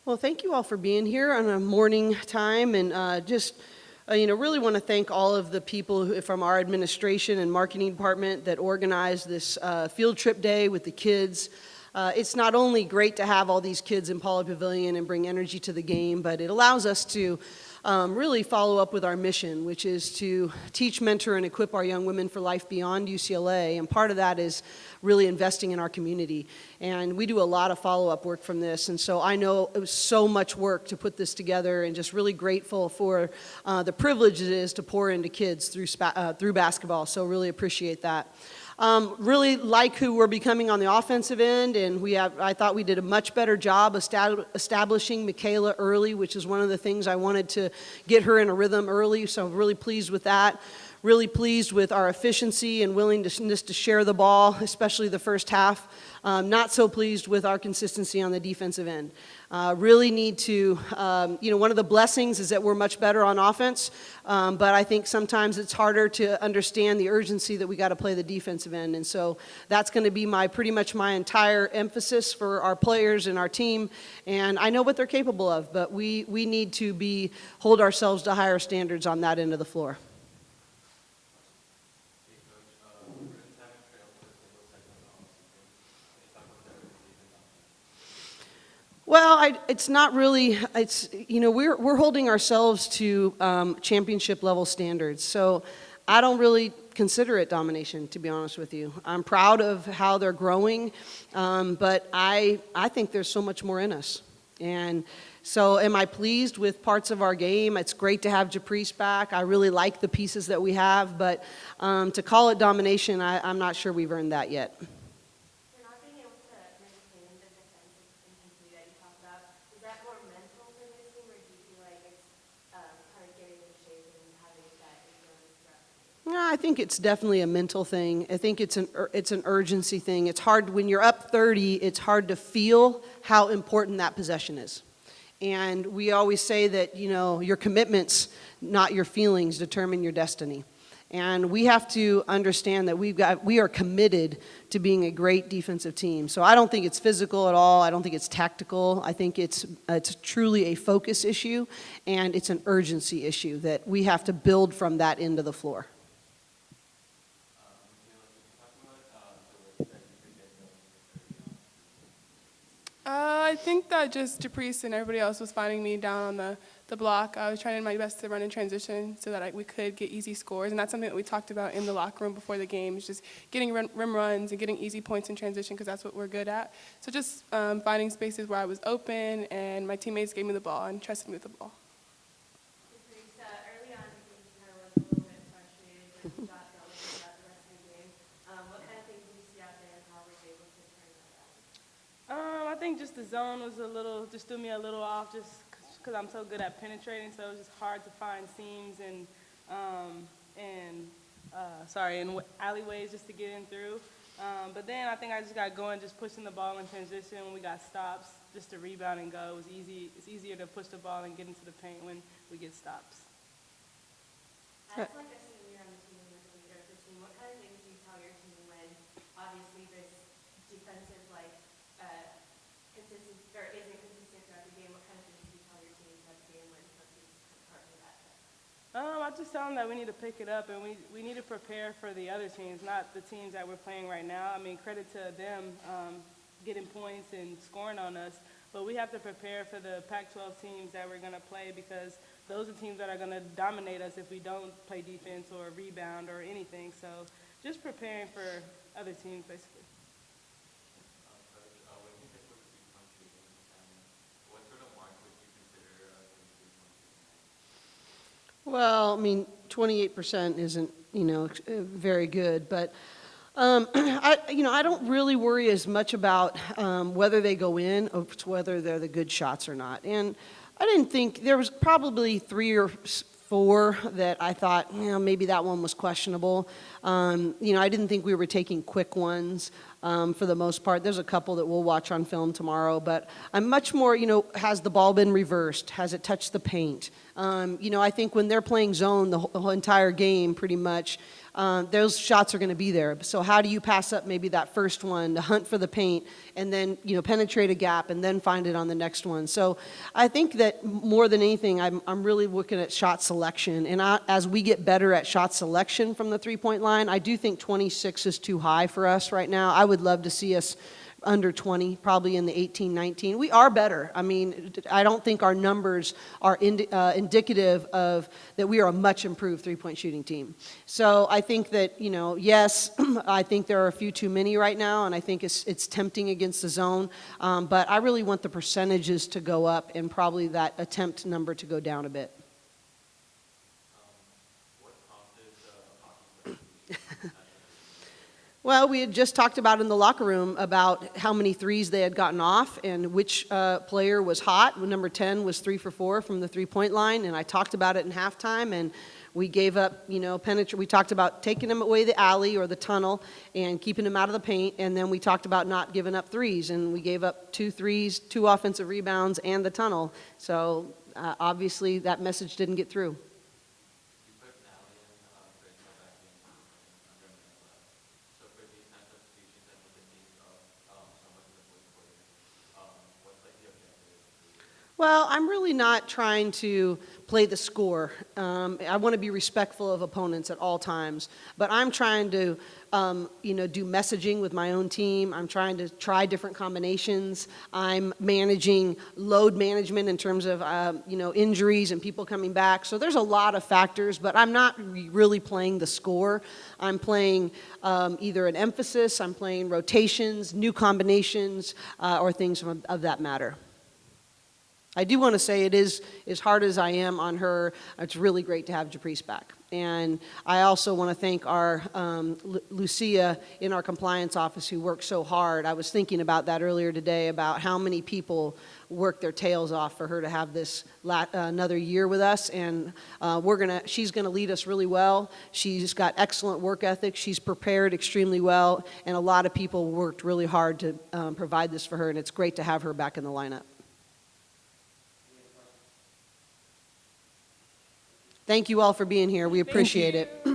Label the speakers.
Speaker 1: Well, thank you all for being here on a morning time, and really want to thank all of the people from our administration and marketing department that organized this field trip day with the kids. It's not only great to have all these kids in Paula Pavilion and bring energy to the game, but it allows us to really follow up with our mission, which is to teach, mentor, and equip our young women for life beyond UCLA. And part of that is really investing in our community. And we do a lot of follow-up work from this. And so I know it was so much work to put this together, and just really grateful for the privilege it is to pour into kids through basketball. So really appreciate that. Really like who we're becoming on the offensive end, and I thought we did a much better job establishing Michaela early, which is one of the things I wanted to get her in a rhythm early, so I'm really pleased with that. Really pleased with our efficiency and willingness to share the ball, especially the first half. Not so pleased with our consistency on the defensive end. Really need to, one of the blessings is that we're much better on offense, but I think sometimes it's harder to understand the urgency that we got to play the defensive end. And so that's going to be pretty much my entire emphasis for our players and our team. And I know what they're capable of, but we need to hold ourselves to higher standards on that end of the floor. Well, it's not really, we're holding ourselves to championship level standards. So I don't really consider it domination, to be honest with you. I'm proud of how they're growing, but I think there's so much more in us. And so am I pleased with parts of our game? It's great to have Japreece back. I really like the pieces that we have, but to call it domination, I'm not sure we've earned that yet. I think it's definitely a mental thing. I think it's an urgency thing. It's hard when you're up 30. It's hard to feel how important that possession is. And we always say that your commitments, not your feelings, determine your destiny. And we have to understand that we are committed to being a great defensive team. So I don't think it's physical at all. I don't think it's tactical. I think it's truly a focus issue, and it's an urgency issue that we have to build from that end of the floor.
Speaker 2: I think that just Japreece and everybody else was finding me down on the block. I was trying my best to run in transition so that we could get easy scores, and that's something that we talked about in the locker room before the game, is just getting rim runs and getting easy points in transition, because that's what we're good at. So just finding spaces where I was open, and my teammates gave me the ball and trusted me with the ball.
Speaker 3: Early on, you kind of was a little bit frustrated with the shot dominance throughout the rest of the game. What kind of things did you see out there, and how were you able to turn that around?
Speaker 4: I think just the zone was just threw me a little off, just because I'm so good at penetrating, so it was just hard to find seams and alleyways just to get in through. But then I think I just got going, just pushing the ball in transition. When we got stops, just to rebound and go. It was easy. It's easier to push the ball and get into the paint when we get stops.
Speaker 3: As like a senior on the team and the leader of the team, what kind of things do you tell your team when obviously this defensive consistency or isn't consistent throughout the game? What kind of things do you tell your team throughout the game when coaches are part of that?
Speaker 4: I just tell them that we need to pick it up, and we need to prepare for the other teams, not the teams that we're playing right now. I mean, credit to them getting points and scoring on us, but we have to prepare for the Pac-12 teams that we're going to play, because those are teams that are going to dominate us if we don't play defense or rebound or anything. So just preparing for other teams, basically.
Speaker 1: Well, 28% isn't, very good, but I don't really worry as much about whether they go in or whether they're the good shots or not. And I didn't think, there was probably 3 or 4 that I thought, maybe that one was questionable. I didn't think we were taking quick ones for the most part. There's a couple that we'll watch on film tomorrow, but I'm much more, has the ball been reversed? Has it touched the paint? I think when they're playing zone the whole entire game pretty much, those shots are going to be there. So how do you pass up maybe that first one to hunt for the paint and then, penetrate a gap and then find it on the next one? So I think that more than anything, I'm really looking at shot selection. And as we get better at shot selection from the three-point line, I do think 26 is too high for us right now. I would love to see us under 20, probably in the 18, 19. We are better. I mean, I don't think our numbers are indicative of that we are a much improved three-point shooting team. So I think that, yes, I think there are a few too many right now, and I think it's tempting against the zone. But I really want the percentages to go up and probably that attempt number to go down a bit.
Speaker 5: What prompted the hockey?
Speaker 1: Well, we had just talked about in the locker room about how many threes they had gotten off and which player was hot. Number 10 was 3 for 4 from the three-point line, and I talked about it in halftime, and we gave up, we talked about taking them away the alley or the tunnel and keeping them out of the paint, and then we talked about not giving up threes, and we gave up 2 threes, 2 offensive rebounds, and the tunnel. So obviously that message didn't get through. Well, I'm really not trying to play the score. I want to be respectful of opponents at all times, but I'm trying to, do messaging with my own team. I'm trying to try different combinations. I'm managing load management in terms of, injuries and people coming back. So there's a lot of factors, but I'm not really playing the score. I'm playing either an emphasis, I'm playing rotations, new combinations, or things of that matter. I do want to say it is, as hard as I am on her, it's really great to have Japreece back. And I also want to thank our Lucia in our compliance office who worked so hard. I was thinking about that earlier today, about how many people worked their tails off for her to have this another year with us. And she's going to lead us really well. She's got excellent work ethic. She's prepared extremely well. And a lot of people worked really hard to provide this for her. And it's great to have her back in the lineup. Thank you all for being here. We appreciate it.